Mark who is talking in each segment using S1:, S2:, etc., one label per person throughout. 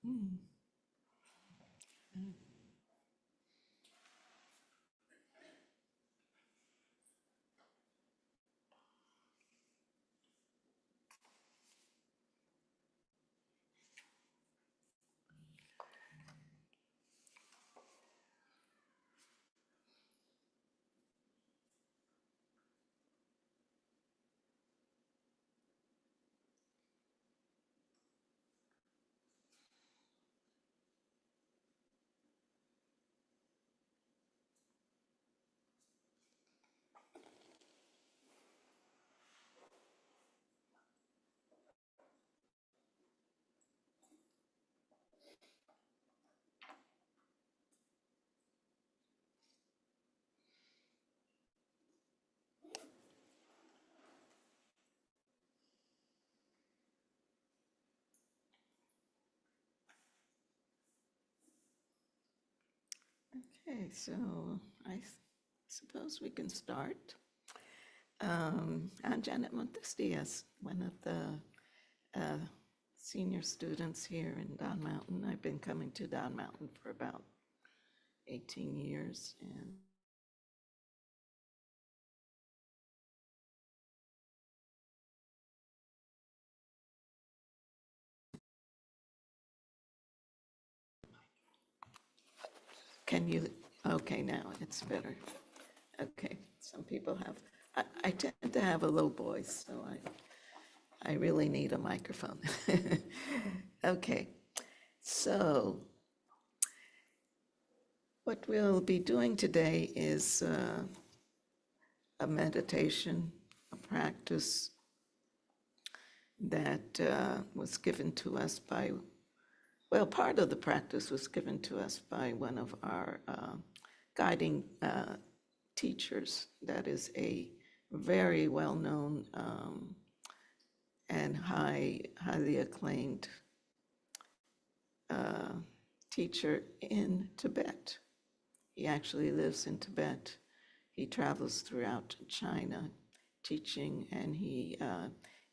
S1: Mm. Okay, so suppose we can start. I'm Janet Montestias, one of the uh, senior students here in Don Mountain. I've been coming to Don Mountain for about 18 years, and can you, okay, now it's better. Okay, some people have, I tend to have a low voice, so I really need a microphone. Okay, so what we'll be doing today is a meditation, a practice that was given to us by, well, part of the practice was given to us by one of our guiding teachers that is a very well-known and highly acclaimed teacher in Tibet. He actually lives in Tibet. He travels throughout China teaching, and he,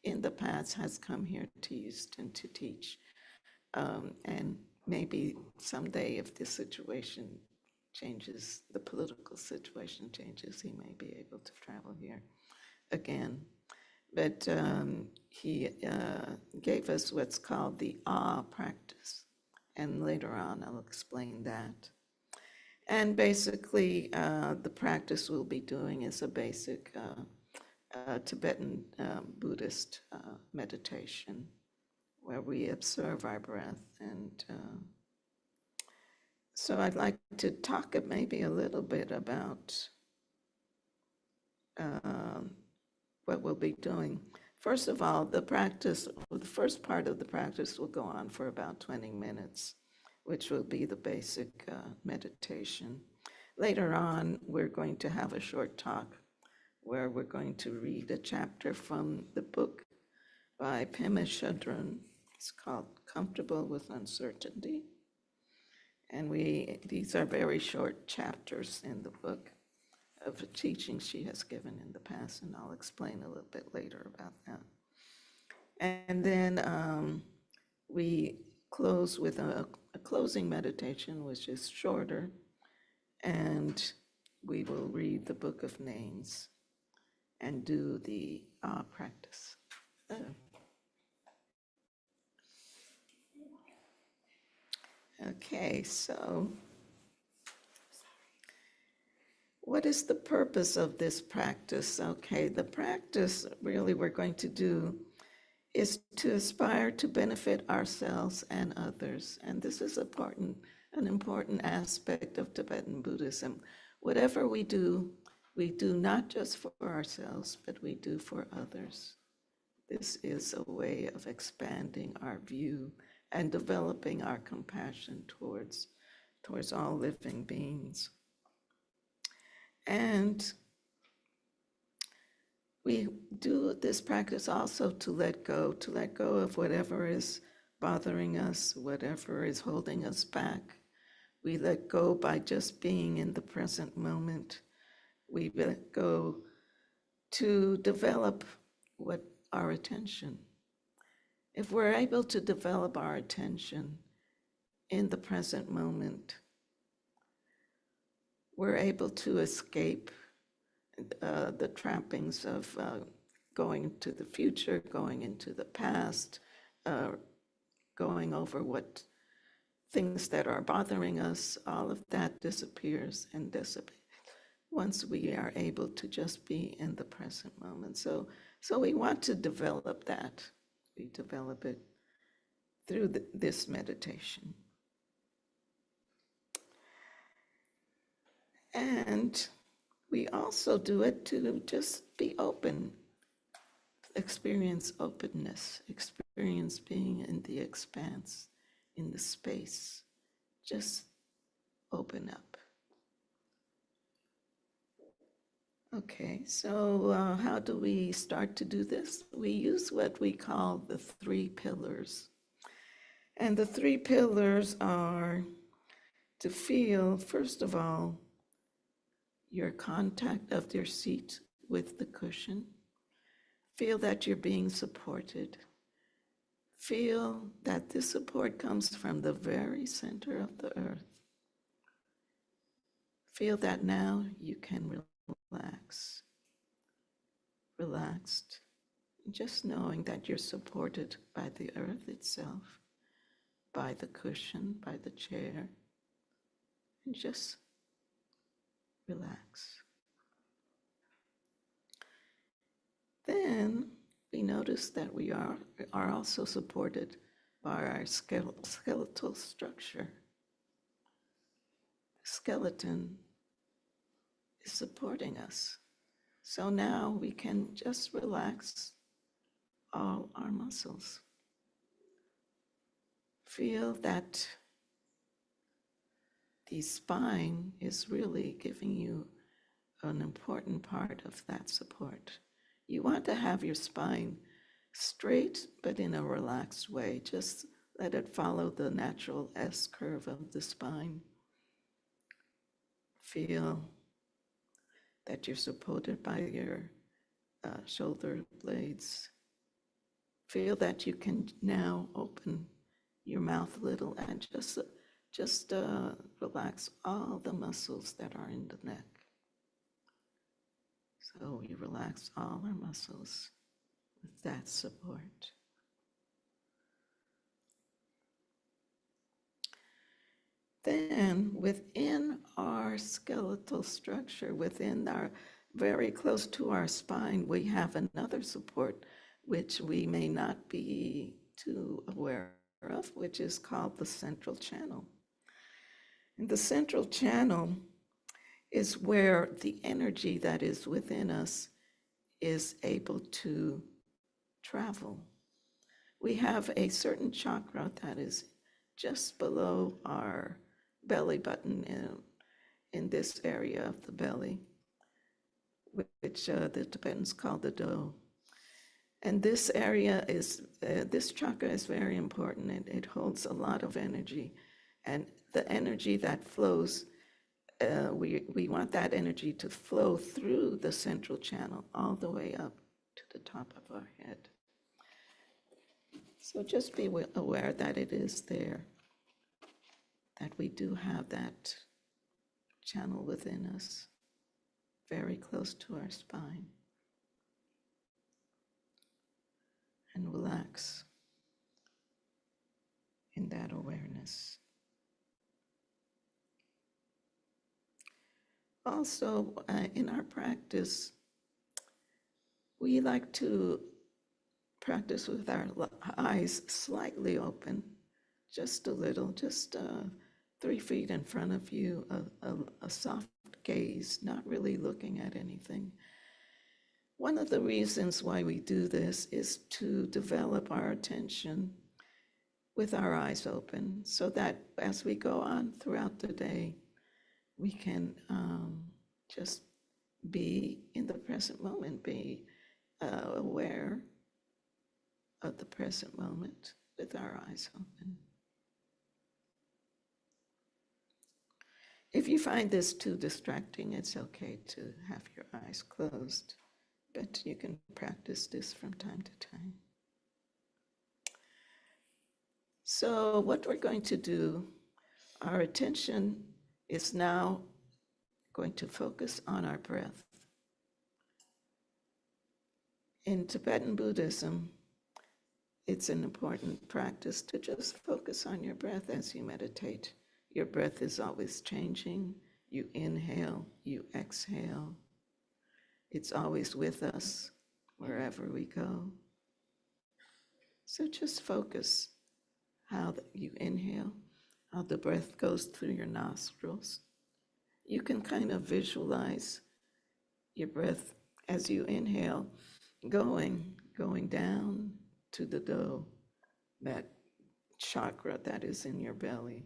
S1: in the past, has come here to Houston to teach. And maybe someday, if the situation changes, the political situation changes, he may be able to travel here again. But he gave us what's called the Ah practice. And later on, I'll explain that. And basically, the practice we'll be doing is a basic Tibetan Buddhist meditation where we observe our breath. And so I'd like to talk maybe a little bit about what we'll be doing. First of all, the first part of the practice will go on for about 20 minutes, which will be the basic meditation. Later on, we're going to have a short talk where we're going to read a chapter from the book by Pema Chodron. It's called Comfortable with Uncertainty. And these are very short chapters in the book of the teaching she has given in the past, and I'll explain a little bit later about that. And then we close with a closing meditation, which is shorter, and we will read the Book of Names and do the practice. Okay, so what is the purpose of this practice? Okay, the practice really we're going to do is to aspire to benefit ourselves and others. And this is an important aspect of Tibetan Buddhism. Whatever we do not just for ourselves, but we do for others. This is a way of expanding our view and developing our compassion towards all living beings. And we do this practice also to let go of whatever is bothering us, whatever is holding us back. We let go by just being in the present moment. We let go to develop our attention. If we're able to develop our attention in the present moment, we're able to escape the trappings of going to the future, going into the past, uh, going over what things that are bothering us, all of that disappears and dissipates once we are able to just be in the present moment. So we want to develop that. We develop it through this meditation. And we also do it to just be open, experience openness, experience being in the expanse, in the space. Just open up. Okay, so how do we start to do this? We use what we call the 3 pillars. And the 3 pillars are to feel, first of all, your contact of your seat with the cushion. Feel that you're being supported. Feel that this support comes from the very center of the earth. Feel that now you can relax. Relaxed, just knowing that you're supported by the earth itself, by the cushion, by the chair, and just relax. Then we notice that we are also supported by our skeletal structure. The skeleton is supporting us. So now we can just relax all our muscles. Feel that the spine is really giving you an important part of that support. You want to have your spine straight, but in a relaxed way. Just let it follow the natural S curve of the spine. Feel that you're supported by your shoulder blades. Feel that you can now open your mouth a little and just relax all the muscles that are in the neck. So we relax all our muscles with that support. Then within our skeletal structure, within our very close to our spine, we have another support which we may not be too aware of, which is called the central channel. And the central channel is where the energy that is within us is able to travel. We have a certain chakra that is just below our belly button in this area of the belly, which the Tibetans call the do. And this area this chakra is very important. It holds a lot of energy. And the energy that flows, we want that energy to flow through the central channel all the way up to the top of our head. So just be aware that it is there, that we do have that channel within us, very close to our spine. And relax in that awareness. Also, in our practice, we like to practice with our eyes slightly open, just a little, just 3 feet in front of you, a soft gaze, not really looking at anything. One of the reasons why we do this is to develop our attention with our eyes open, so that as we go on throughout the day, we can just be in the present moment, be aware of the present moment with our eyes open. If you find this too distracting, it's okay to have your eyes closed, but you can practice this from time to time. So what we're going to do our attention is now going to focus on our breath. In Tibetan Buddhism, it's an important practice to just focus on your breath as you meditate. Your breath is always changing. You inhale, you exhale. It's always with us wherever we go. So just focus how you inhale, how the breath goes through your nostrils. You can kind of visualize your breath as you inhale going down to the do, that chakra that is in your belly.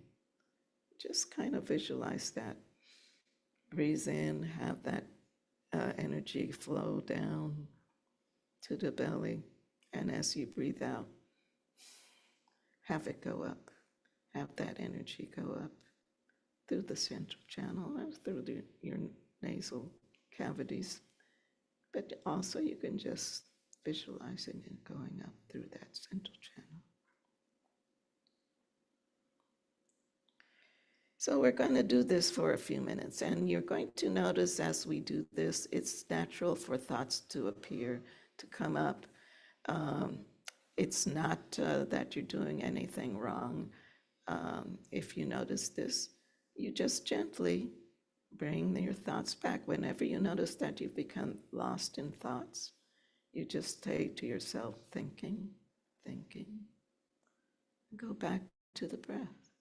S1: Just kind of visualize that. Breathe in, have that energy flow down to the belly. And as you breathe out, have it go up. Have that energy go up through the central channel or through your nasal cavities. But also you can just visualizing it going up through that central channel. So we're going to do this for a few minutes, and you're going to notice as we do this, it's natural for thoughts to appear, to come up. It's not that you're doing anything wrong. If you notice this, you just gently bring your thoughts back. Whenever you notice that you've become lost in thoughts, you just say to yourself, thinking, thinking. Go back to the breath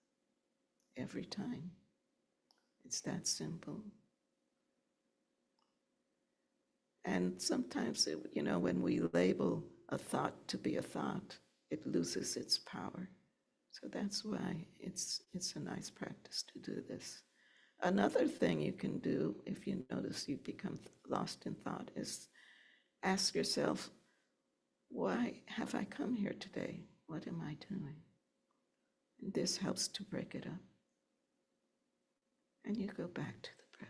S1: every time. It's that simple. And sometimes, when we label a thought to be a thought, it loses its power. So that's why it's a nice practice to do this. Another thing you can do if you notice you become lost in thought is ask yourself, why have I come here today? What am I doing? And this helps to break it up. And you go back to the breath.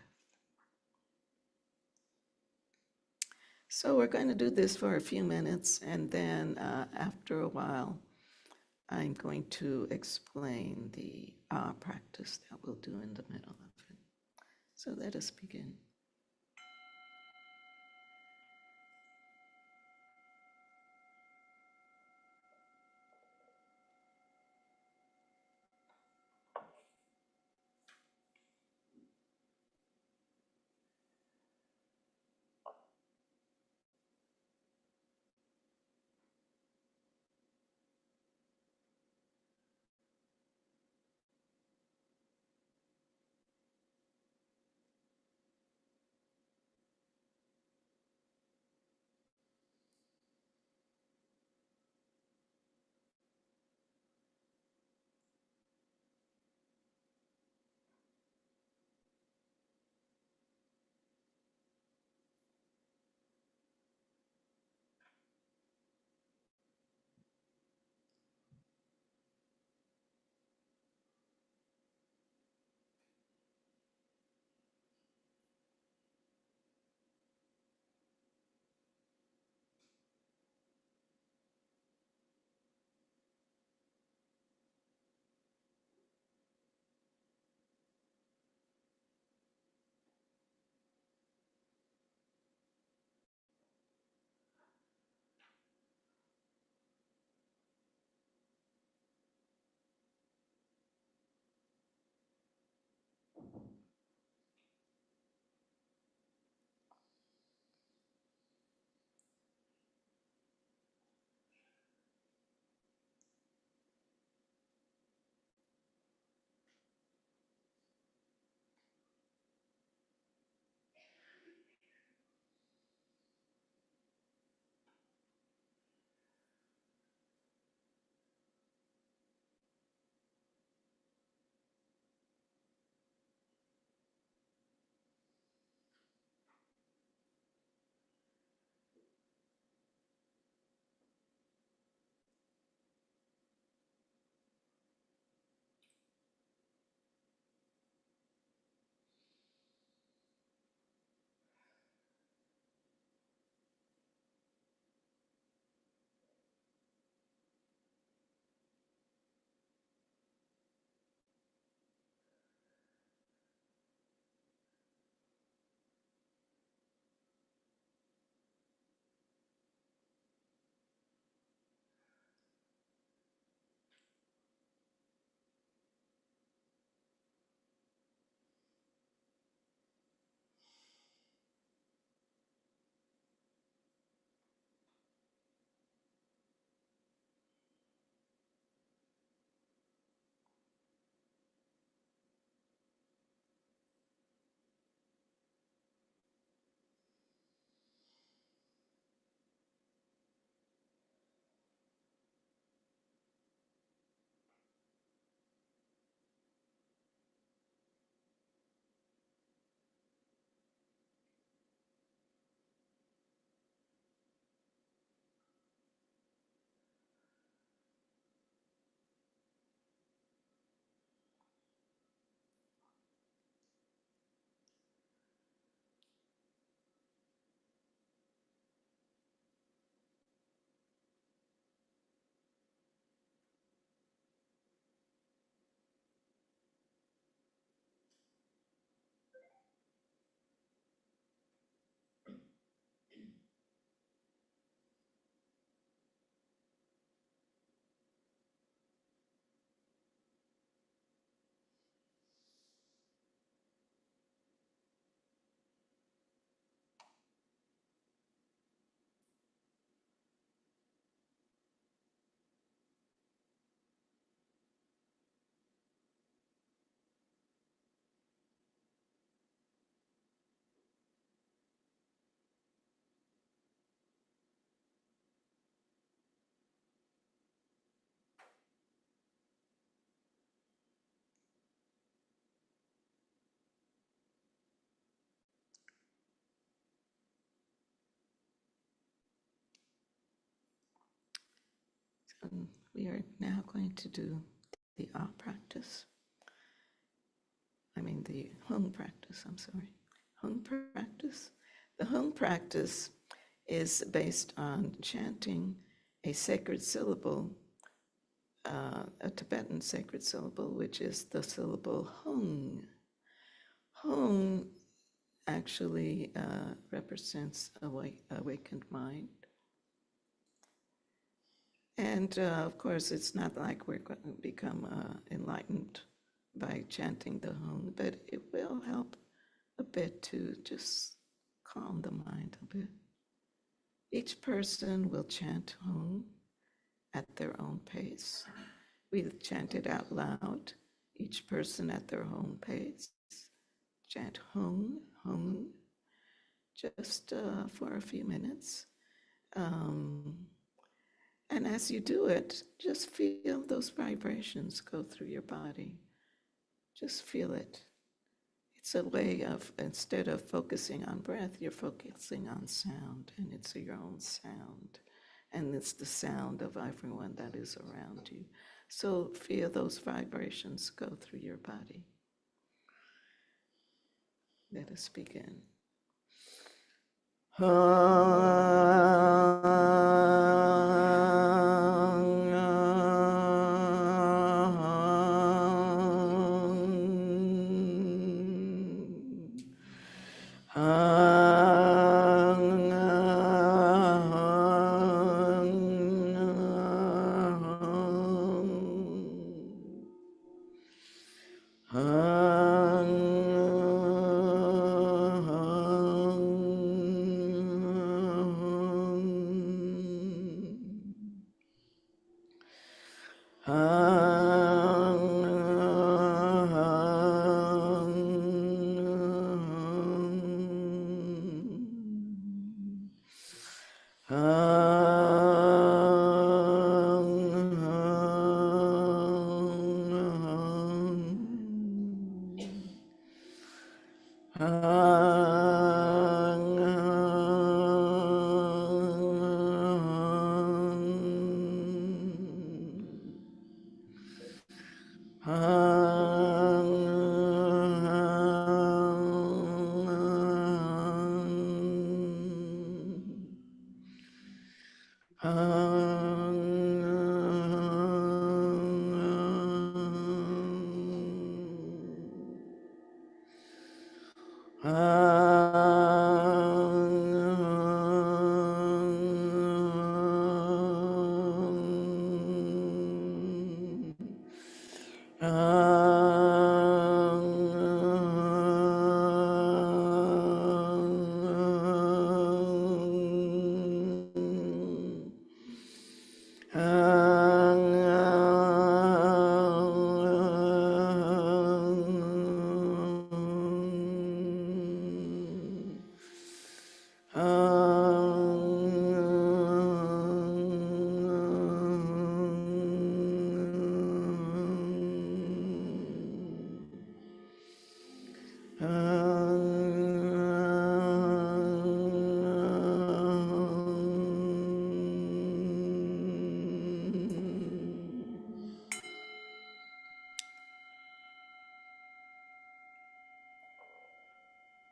S1: So we're going to do this for a few minutes, and then after a while, I'm going to explain the practice that we'll do in the middle of it. So let us begin. And we are now going to do the ah practice. The hung practice, I'm sorry. Hung practice. The hung practice is based on chanting a sacred syllable, a Tibetan sacred syllable, which is the syllable hung. Hung actually represents awakened mind. And of course, it's not like we're going to become enlightened by chanting the hung, but it will help a bit to just calm the mind a bit. Each person will chant hung at their own pace. We chant it out loud, each person at their own pace. Chant hung, hung, just for a few minutes. And as you do it, just feel those vibrations go through your body. Just feel it. It's a way of, instead of focusing on breath, you're focusing on sound, and it's your own sound. And it's the sound of everyone that is around you. So feel those vibrations go through your body. Let us begin.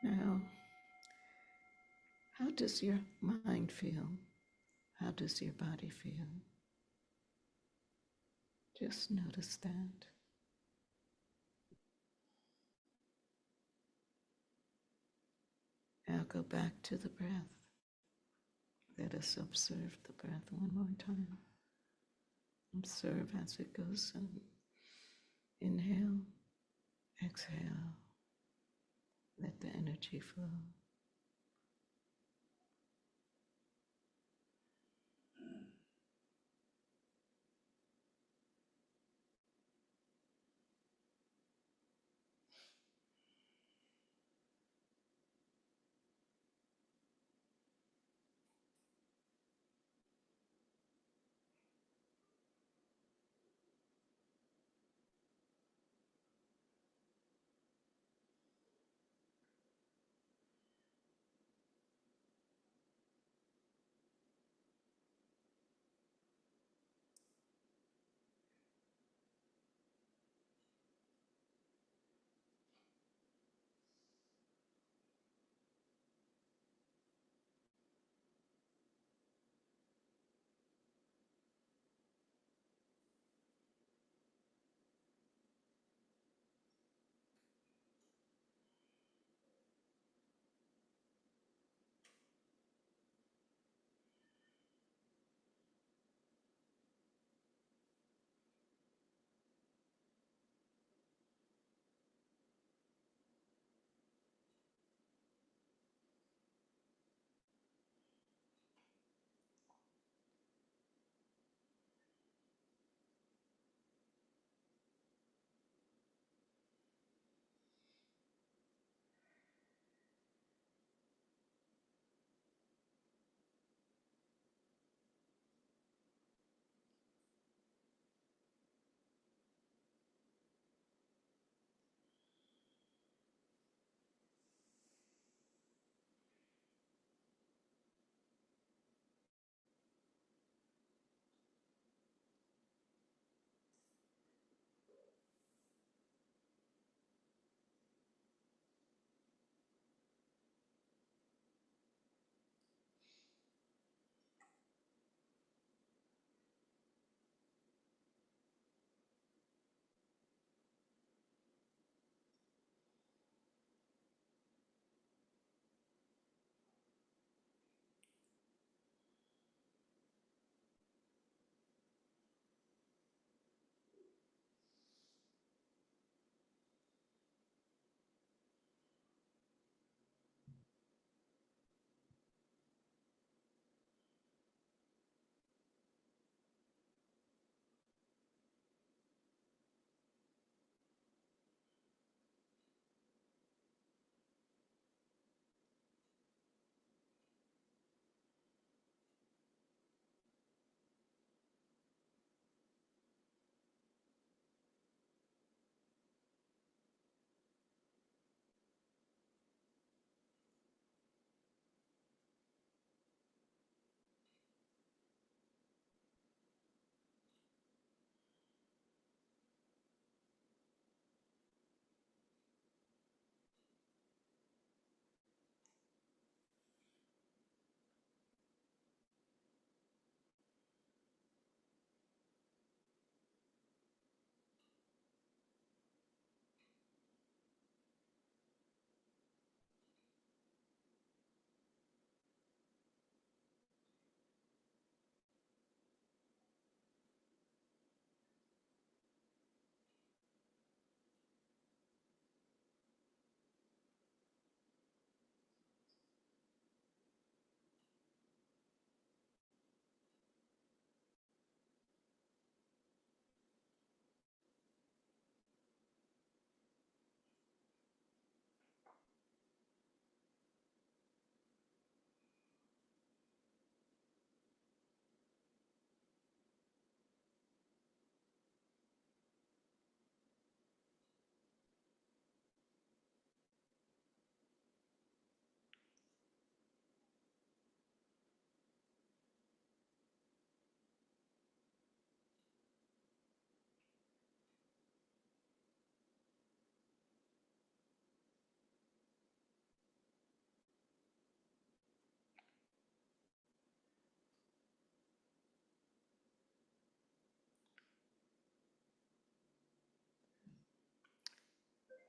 S1: Now, how does your mind feel? How does your body feel? Just notice that. Now go back to the breath. Let us observe the breath one more time. Observe as it goes in. Inhale, exhale. Let the energy flow.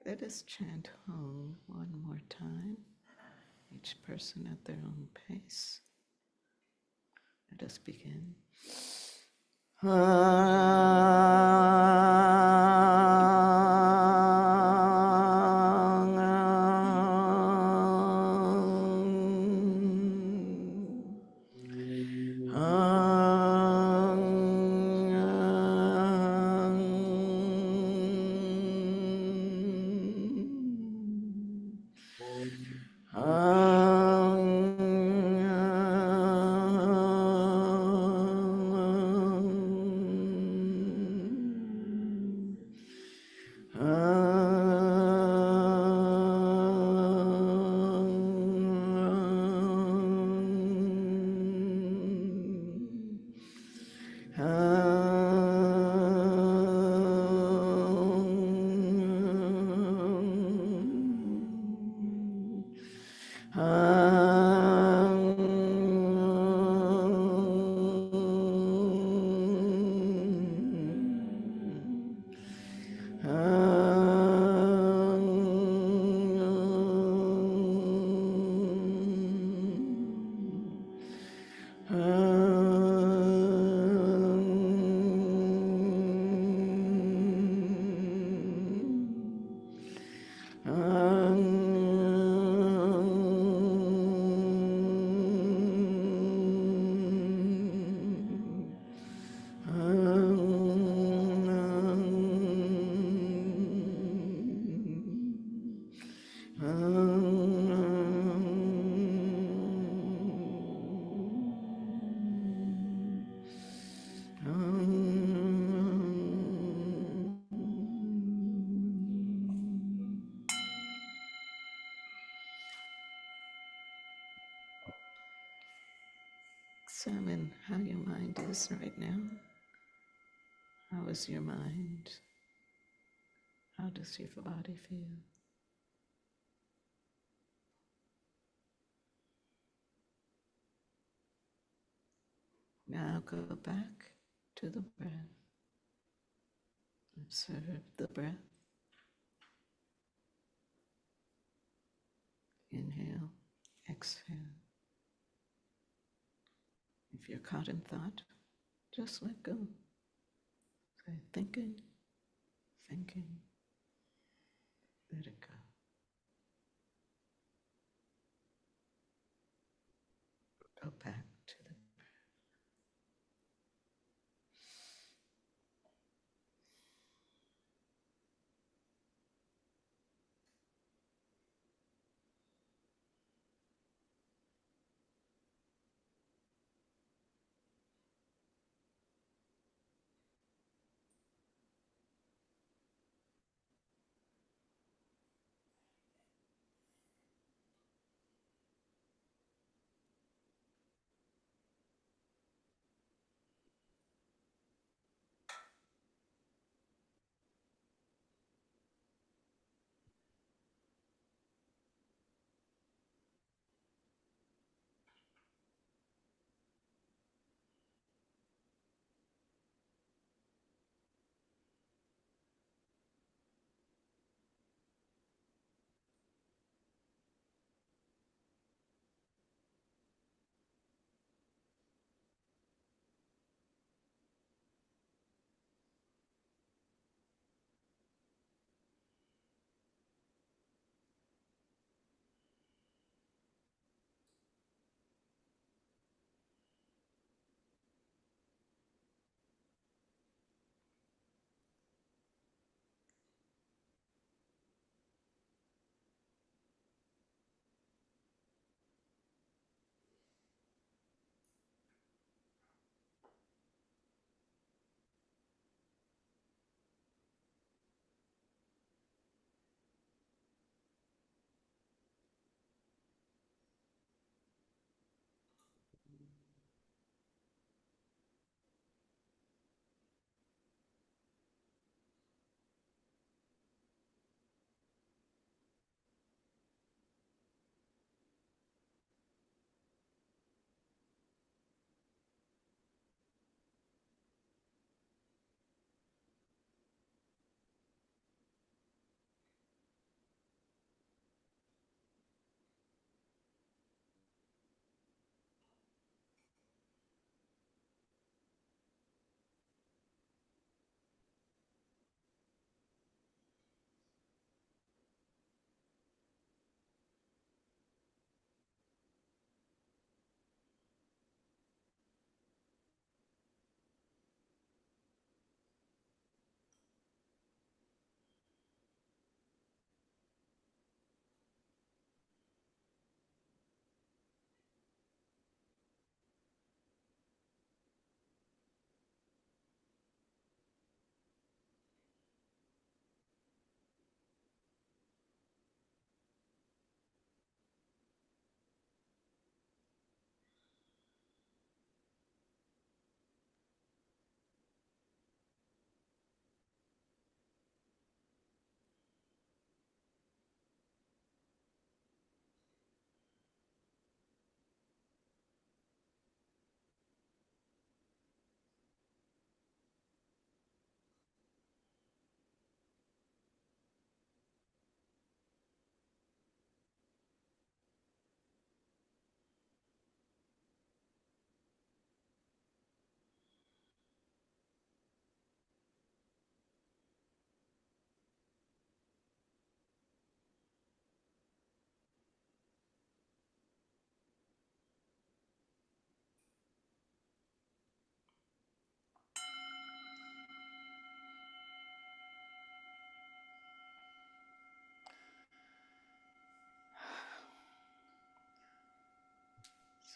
S1: Let us chant home one more time, each person at their own pace. Let us begin. Examine how your mind is right now. How is your mind? How does your body feel? Now go back to the breath. Observe the breath. Inhale, exhale. If you're caught in thought, just let go. Say, thinking, thinking, let it go. Go back to the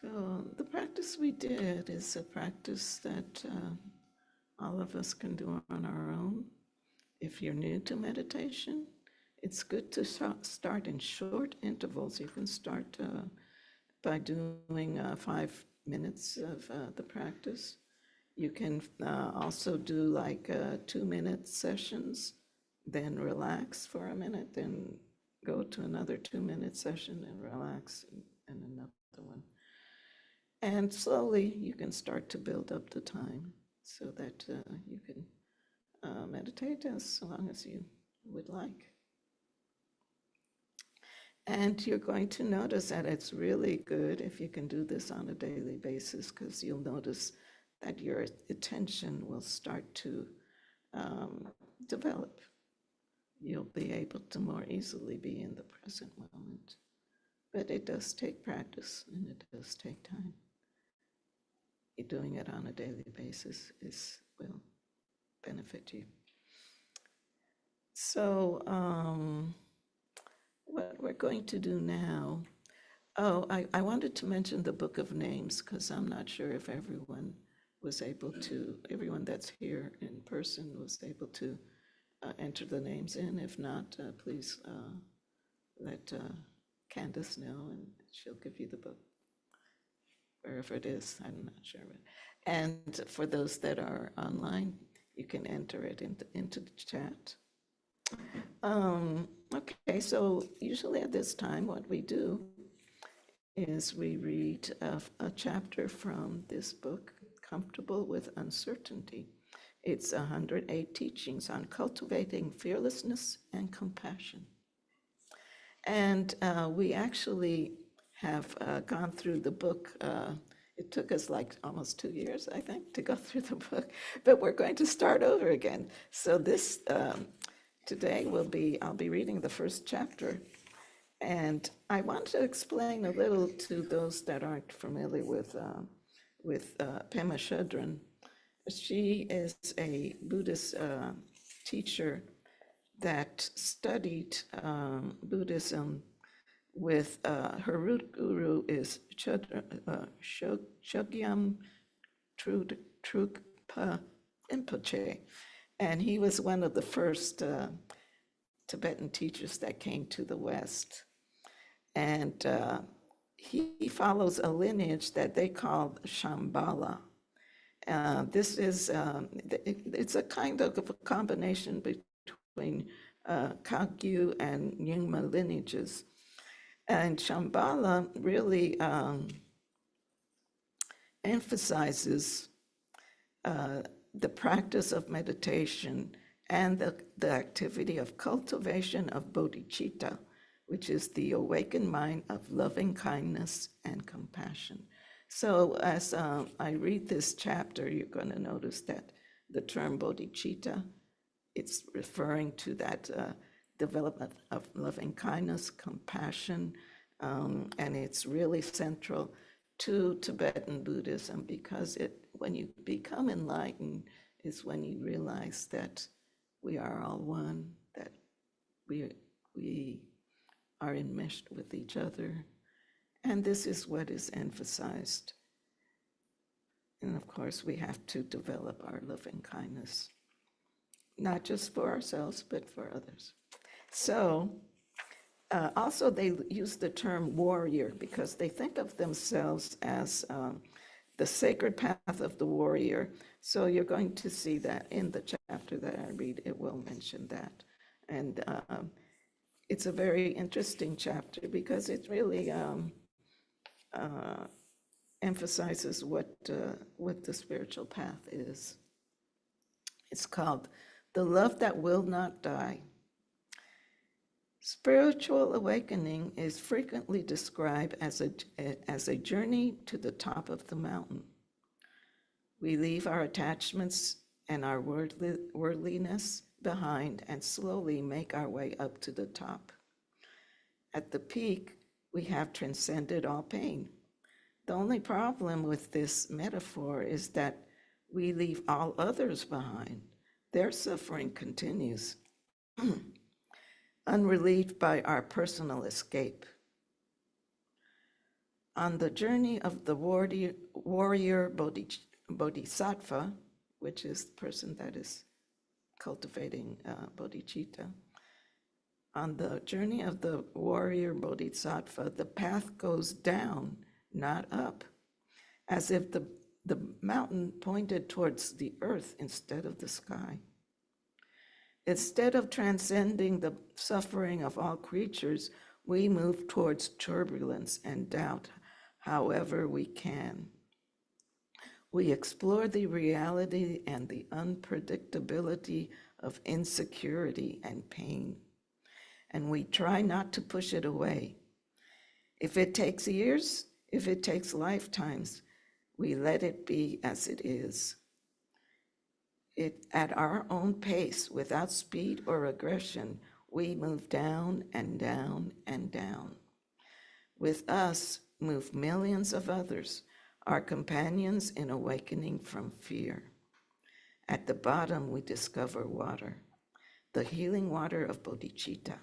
S1: So the practice we did is a practice that all of us can do on our own. If you're new to meditation, it's good to start in short intervals. You can start by doing 5 minutes of the practice. You can also do like 2 minute sessions, then relax for a minute, then go to another 2 minute session and relax, and another one. And slowly you can start to build up the time so that you can meditate as long as you would like. And you're going to notice that it's really good if you can do this on a daily basis, because you'll notice that your attention will start to um, develop. You'll be able to more easily be in the present moment. But it does take practice and it does take time. Doing it on a daily basis will benefit you. So what we're going to do now, I wanted to mention the Book of Names, because I'm not sure if everyone that's here in person was able to enter the names in. If not, please let Candace know and she'll give you the book. Wherever it is, I'm not sure. And for those that are online, you can enter it into the chat. Okay, so usually at this time, what we do is we read a chapter from this book, Comfortable with Uncertainty. It's 108 teachings on cultivating fearlessness and compassion. And we actually have gone through the book. It took us like almost 2 years, I think, to go through the book, but we're going to start over again. So this, today I'll be reading the first chapter. And I want to explain a little to those that aren't familiar with Pema Chodron. She is a Buddhist teacher that studied Buddhism with her root guru is Chogyam Trungpa Rinpoche, and he was one of the first Tibetan teachers that came to the West. And he follows a lineage that they call Shambhala. This is, it's a kind of a combination between Kagyu and Nyingma lineages. And Shambhala really emphasizes the practice of meditation and the activity of cultivation of bodhicitta, which is the awakened mind of loving kindness and compassion. So as I read this chapter, you're going to notice that the term bodhicitta, it's referring to that development of loving kindness, compassion, and it's really central to Tibetan Buddhism, because when you become enlightened is when you realize that we are all one, that we are enmeshed with each other, and this is what is emphasized. And of course, we have to develop our loving kindness, not just for ourselves, but for others. So also they use the term warrior because they think of themselves as the sacred path of the warrior. So you're going to see that in the chapter that I read, it will mention that. And it's a very interesting chapter because it really emphasizes what the spiritual path is. It's called The Love That Will Not Die. Spiritual awakening is frequently described as a journey to the top of the mountain. We leave our attachments and our worldliness behind and slowly make our way up to the top. At the peak, we have transcended all pain. The only problem with this metaphor is that we leave all others behind. Their suffering continues, unrelieved by our personal escape. On the journey of the warrior bodhisattva, which is the person that is cultivating bodhicitta, on the journey of the warrior bodhisattva, the path goes down, not up, as if the mountain pointed towards the earth instead of the sky. Instead of transcending the suffering of all creatures, we move towards turbulence and doubt however we can. We explore the reality and the unpredictability of insecurity and pain, and we try not to push it away. If it takes years, if it takes lifetimes, we let it be as it is. At our own pace, without speed or aggression, we move down and down and down. With us move millions of others, our companions in awakening from fear. At the bottom, we discover water, the healing water of bodhicitta.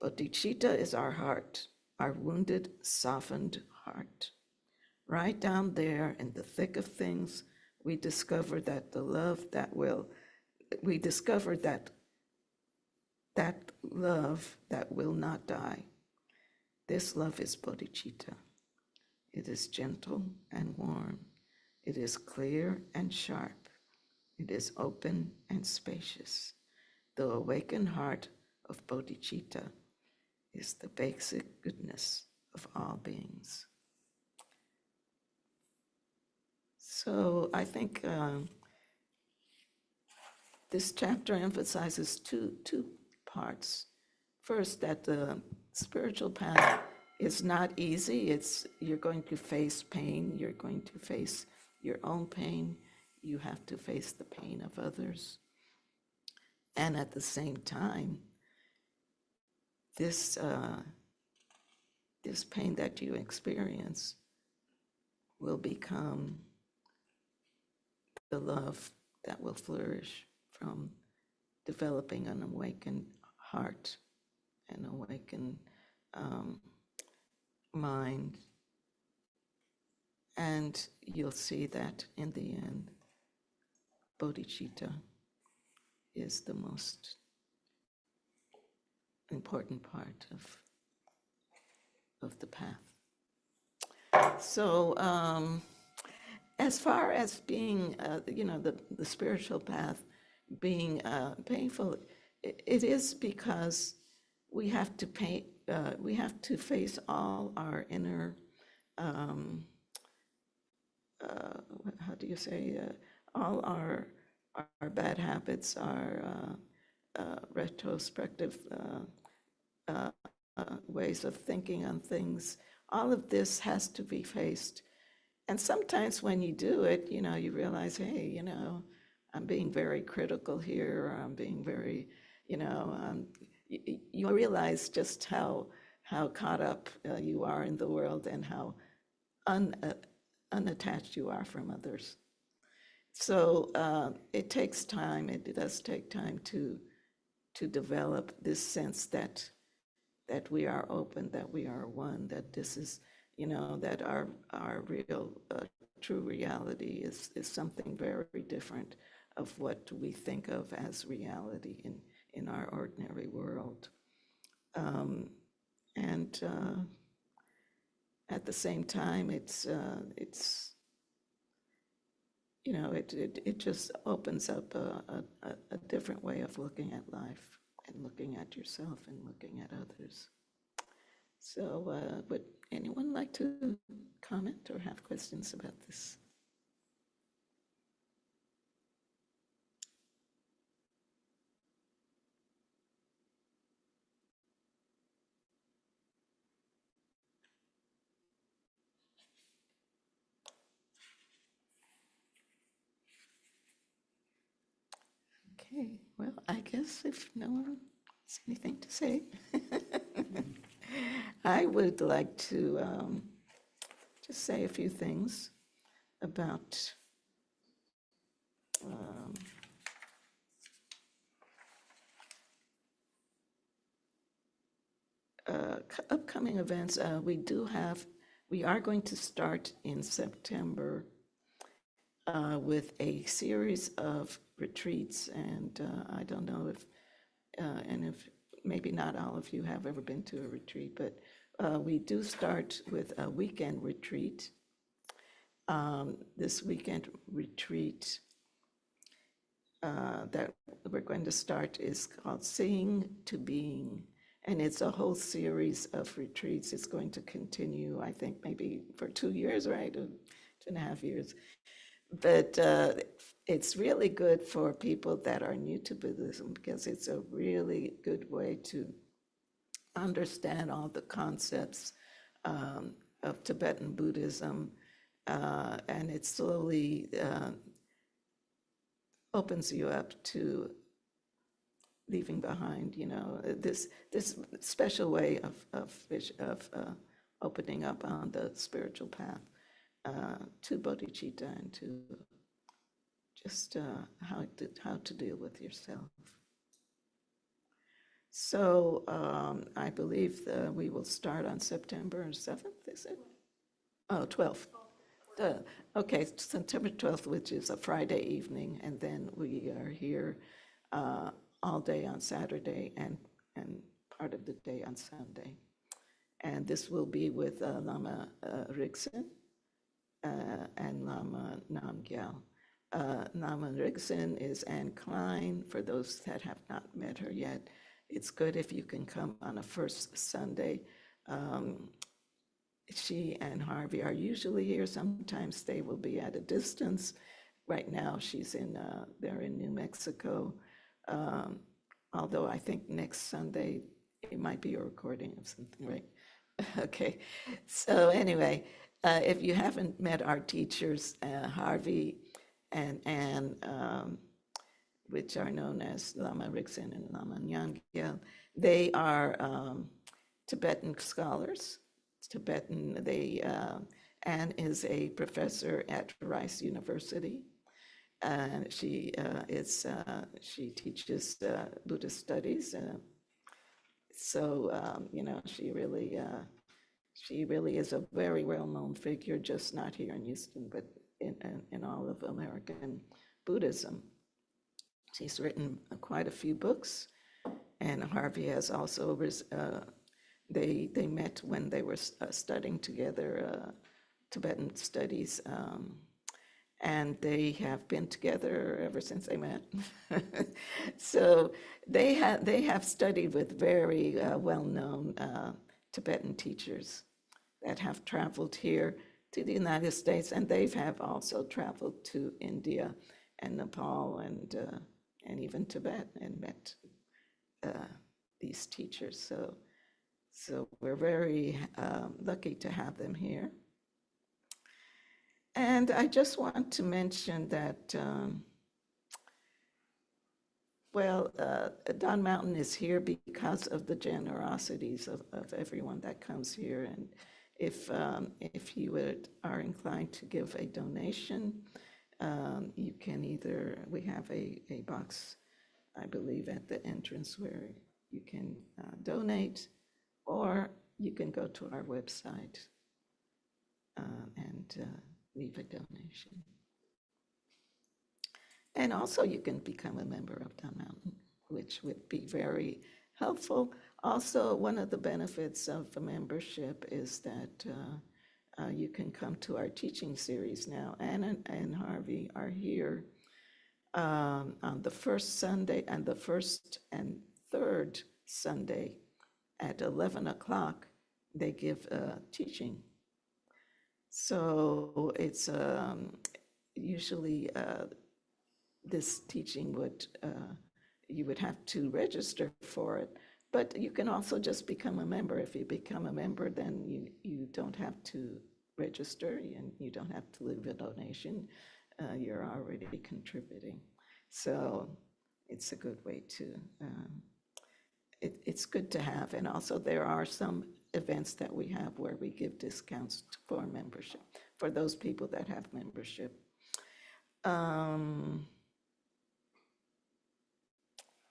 S1: Bodhicitta is our heart, our wounded, softened heart. Right down there in the thick of things, we discover that love that will not die. This love is bodhicitta. It is gentle and warm. It is clear and sharp. It is open and spacious. The awakened heart of bodhicitta is the basic goodness of all beings. So I think this chapter emphasizes two parts. First, that the spiritual path is not easy. You're going to face pain. You're going to face your own pain. You have to face the pain of others. And at the same time, this pain that you experience will become the love that will flourish from developing an awakened heart, an awakened mind. And you'll see that in the end, bodhicitta is the most important part of the path. So as far as being, the spiritual path being painful, it is because we have to face all our inner, how do you say, all our bad habits, our retrospective ways of thinking on things. All of this has to be faced. And sometimes when you do it, you realize, hey, I'm being very critical here, or I'm being very, you realize just how caught up you are in the world and how unattached you are from others. So it takes time. It does take time to develop this sense that we are open, that we are one, that this is, that our real true reality is something very different of what we think of as reality in our ordinary world. And at the same time, it just opens up a different way of looking at life and looking at yourself and looking at others. So would anyone like to comment or have questions about this? Okay, well, I guess if no one has anything to say, I would like to just say a few things about upcoming events. We do have We are going to start in September with a series of retreats, and I don't know if, and if maybe not all of you have ever been to a retreat, but we do start with a weekend retreat. This weekend retreat that we're going to start is called Seeing to Being. And it's a whole series of retreats. It's going to continue, I think, maybe for 2 years, right? Or 2.5 years. But it's really good for people that are new to Buddhism because it's a really good way to understand all the concepts of Tibetan Buddhism. And it slowly opens you up to leaving behind, this special way of opening up on the spiritual path to bodhicitta and to just how to deal with yourself. So I believe we will start on September 7th, is it? Oh, 12th. Okay, September 12th, which is a Friday evening, and then we are here all day on Saturday and part of the day on Sunday. And this will be with Lama Riksen and Lama Namgyal. Lama Riksen is Anne Klein. For those that have not met her yet, it's good if you can come on a first Sunday. She and Harvey are usually here. Sometimes they will be at a distance. Right now, they're in New Mexico. Although I think next Sunday, it might be a recording of something, right? Okay. So anyway, if you haven't met our teachers, Harvey and Anne, which are known as Lama Riksen and Lama Nyangyal, they are Tibetan scholars. Anne is a professor at Rice University. She teaches Buddhist studies. So she really is a very well-known figure, just not here in Houston, but in all of American Buddhism. She's written quite a few books, and Harvey has also. They met when they were studying together Tibetan studies, and they have been together ever since they met. So they have studied with very well-known Tibetan teachers that have traveled here to the United States, and they have also traveled to India and Nepal and even Tibet and met these teachers. So we're very lucky to have them here. And I just want to mention that, Don Mountain is here because of the generosities of everyone that comes here. And if you are inclined to give a donation, you can we have a box, I believe, at the entrance where you can donate, or you can go to our website and leave a donation. And also you can become a member of Don Mountain, which would be very helpful. Also, one of the benefits of a membership is that you can come to our teaching series now. Anna and Harvey are here on the first Sunday and the first and third Sunday at 11 o'clock. They give teaching. So it's usually this teaching you would have to register for it, but you can also just become a member. If you become a member, then you don't have to register and you don't have to leave a donation. You're already contributing. So it's a good way to, it's good to have. And also there are some events that we have where we give discounts for membership, for those people that have membership.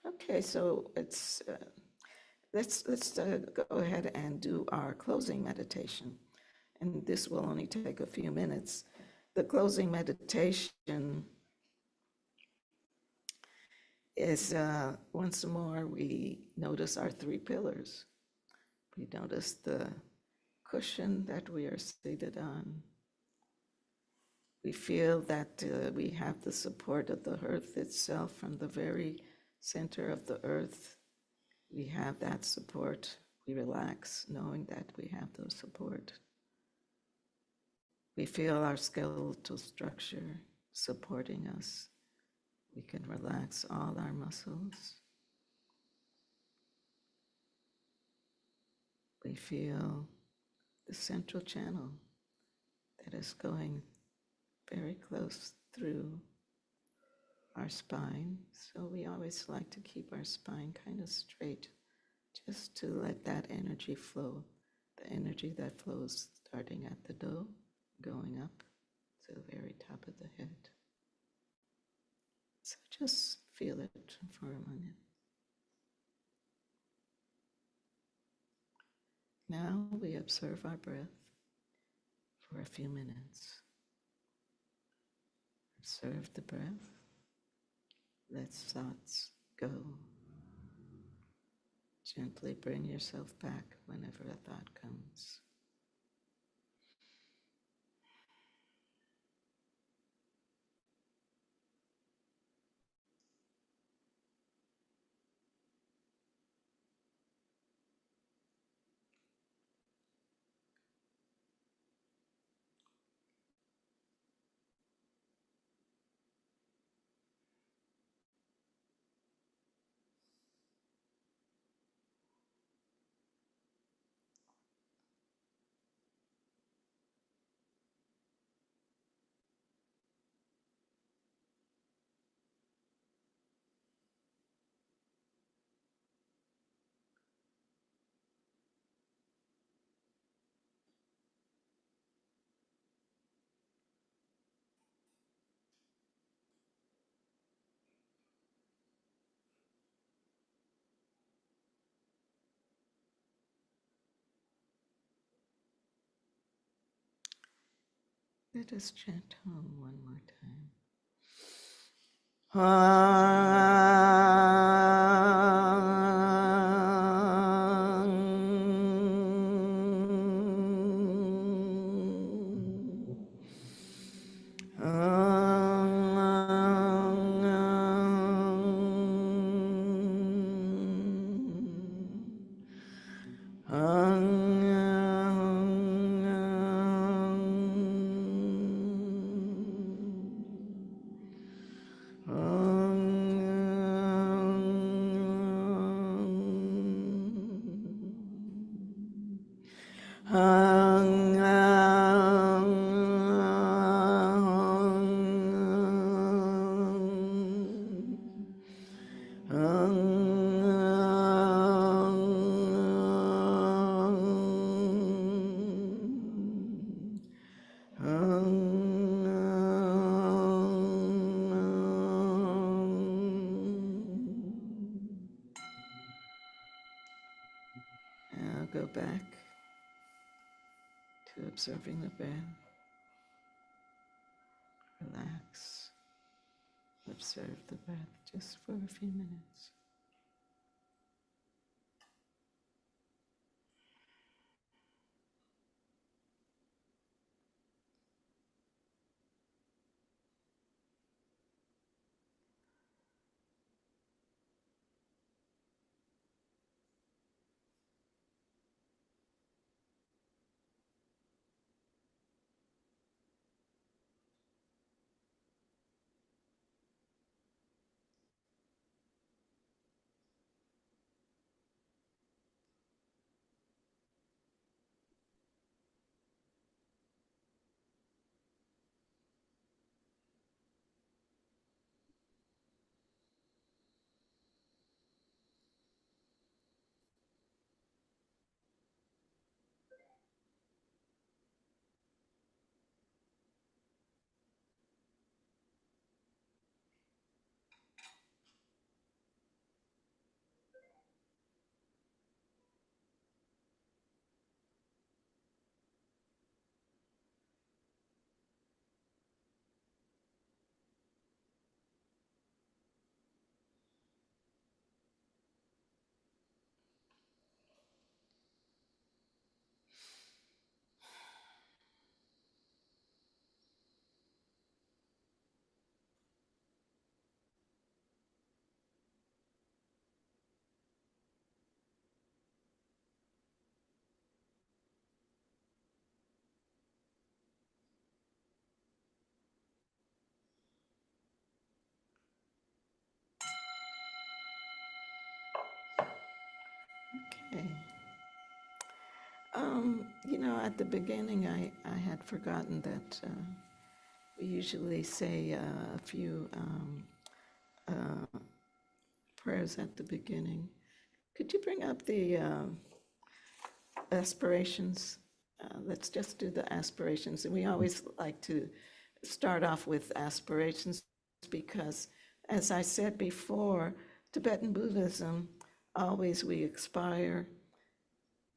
S1: Okay, so let's go ahead and do our closing meditation. and this will only take a few minutes. The closing meditation is once more we notice our three pillars. We notice the cushion that we are seated on. We feel that we have the support of the earth itself from the very center of the earth. We have that support. We relax knowing that we have the support. We feel our skeletal structure supporting us. We can relax all our muscles. We feel the central channel that is going very close through our spine. So we always like to keep our spine kind of straight, just to let that energy flow, the energy that flows starting at the dough, going up to the very top of the head. So just feel it for a minute. Now we observe our breath for a few minutes. Observe the breath. Let thoughts go. Gently bring yourself back whenever a thought comes. Let us chant home one more time. Now go back to observing the breath. Relax. Observe the breath just for a few minutes. Okay. At the beginning, I had forgotten that we usually say a few prayers at the beginning. Could you bring up the aspirations? Let's just do the aspirations. And we always like to start off with aspirations because, as I said before, Tibetan Buddhism, always we aspire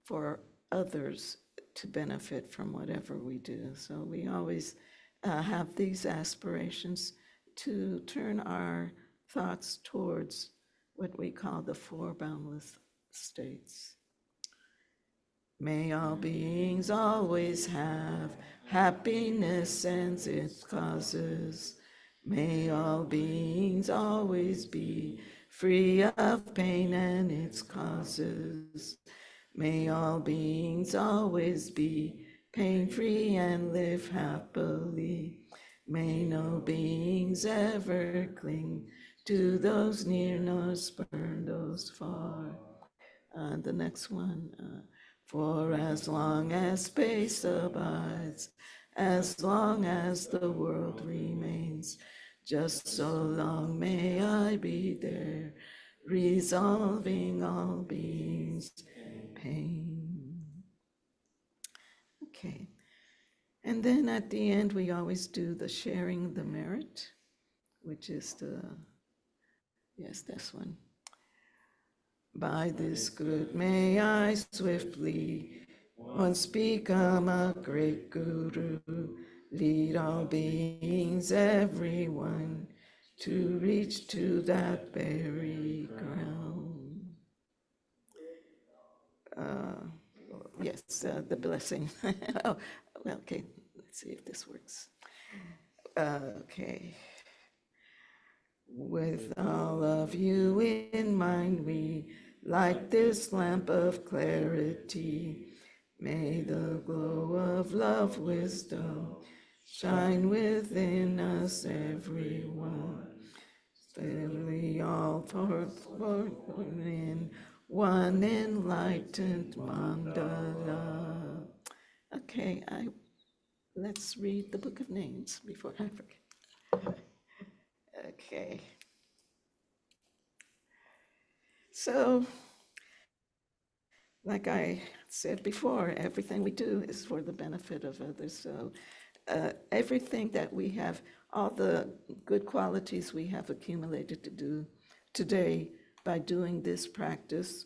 S1: for others to benefit from whatever we do. So we always have these aspirations to turn our thoughts towards what we call the four boundless states. May all beings always have happiness and its causes. May all beings always be free of pain and its causes. May all beings always be pain-free and live happily. May no beings ever cling to those near nor spurn those far. The next one. For as long as space abides, as long as the world remains, just so long may I be there, resolving all beings' pain. Okay. And then at the end, we always do the sharing the merit, which is yes, this one. By this good may I swiftly once become a great guru, lead all beings, everyone, to reach to that very ground. Yes, the blessing. Oh, well, okay, let's see if this works. Okay. With all of you in mind, we light this lamp of clarity. May the glow of love, wisdom shine within us, everyone. Steadily all forth in one enlightened mandala. Okay, let's read the Book of Names before I forget. Okay. So, like I said before, everything we do is for the benefit of others. So, everything that we have, all the good qualities we have accumulated to do today by doing this practice,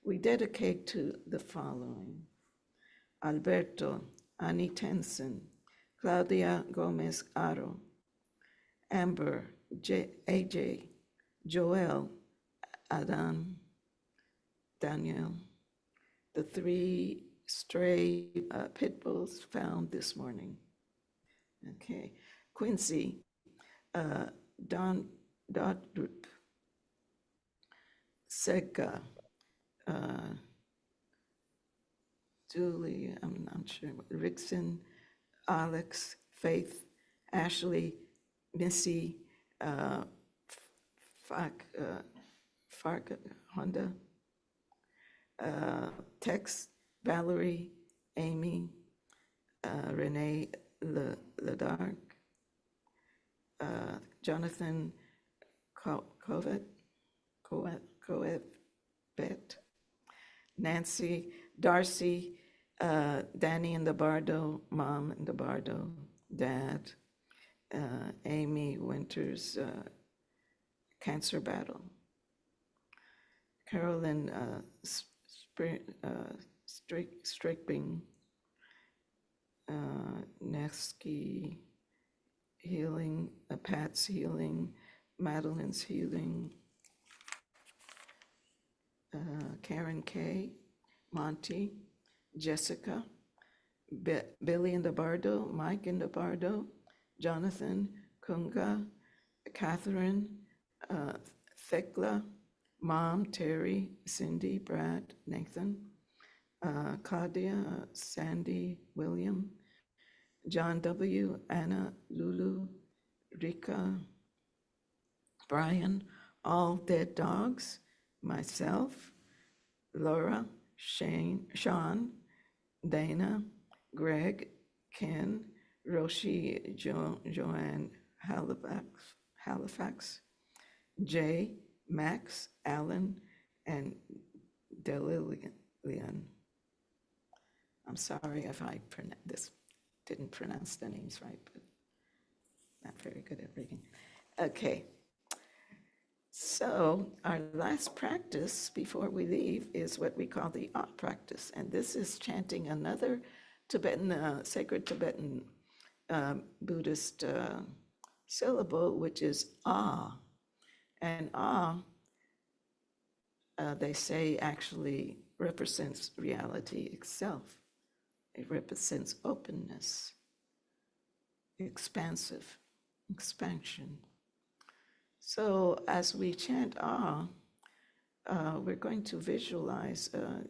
S1: we dedicate to the following: Alberto, Annie Tenson, Claudia Gomez Aro, Amber, AJ, Joel, Adam, Daniel, the three stray pit bulls found this morning. Okay, Quincy, Don Dodrup, Sega, Julie, I'm not sure, Rickson, Alex, Faith, Ashley, Missy, Fark, Honda, Tex, Valerie, Amy, Renee Ledark, Jonathan Covet, Nancy, Darcy, Danny and the Bardo, Mom and the Bardo, Dad, Amy Winters, cancer battle, Carolyn Strickbing, Nevsky healing, Pat's healing, Madeline's healing, Karen K, Monty, Jessica, Billy and the Bardo, Mike and the Bardo, Jonathan, Kunga, Catherine, Thekla, Mom, Terry, Cindy, Brad, Nathan, Claudia, Sandy, William, John W., Anna, Lulu, Rika, Brian, all dead dogs, myself, Laura, Sean, Dana, Greg, Ken, Roshi, Joanne Halifax, Jay, Max, Alan, and Delilian. I'm sorry if I didn't pronounce the names right, but not very good at reading. Okay, so our last practice before we leave is what we call the Ah practice, and this is chanting another Tibetan, sacred Tibetan Buddhist syllable, which is Ah. And Ah, they say, actually represents reality itself. It represents openness, expansion. So as we chant Ah, we're going to visualize, a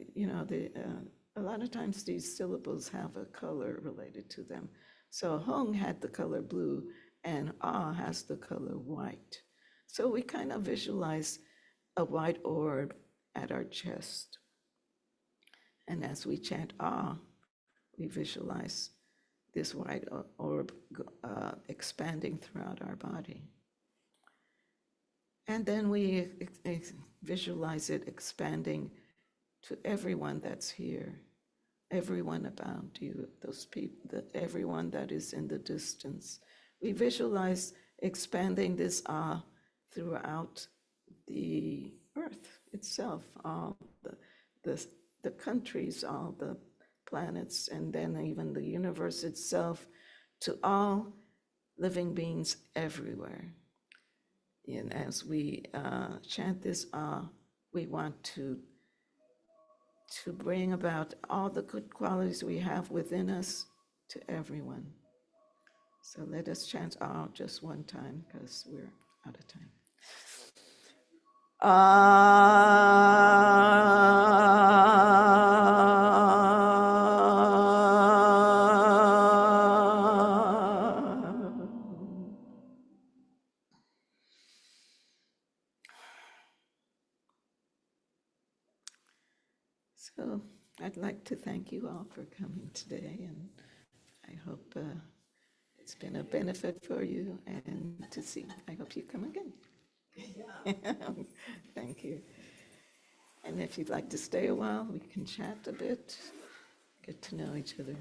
S1: lot of times these syllables have a color related to them. So Hong had the color blue and Ah has the color white. So we kind of visualize a white orb at our chest. And as we chant Ah, we visualize this white orb expanding throughout our body. And then we visualize it expanding to everyone that's here, everyone about you, those people, everyone that is in the distance. We visualize expanding this Ah throughout the earth itself, all the countries, all the planets, and then even the universe itself, to all living beings everywhere. And as we chant this Ah, we want to bring about all the good qualities we have within us to everyone. So let us chant Ah just one time, because we're out of time. So I'd like to thank you all for coming today, and I hope it's been a benefit for you, and I hope you come again. Thank you. And if you'd like to stay a while, we can chat a bit, get to know each other.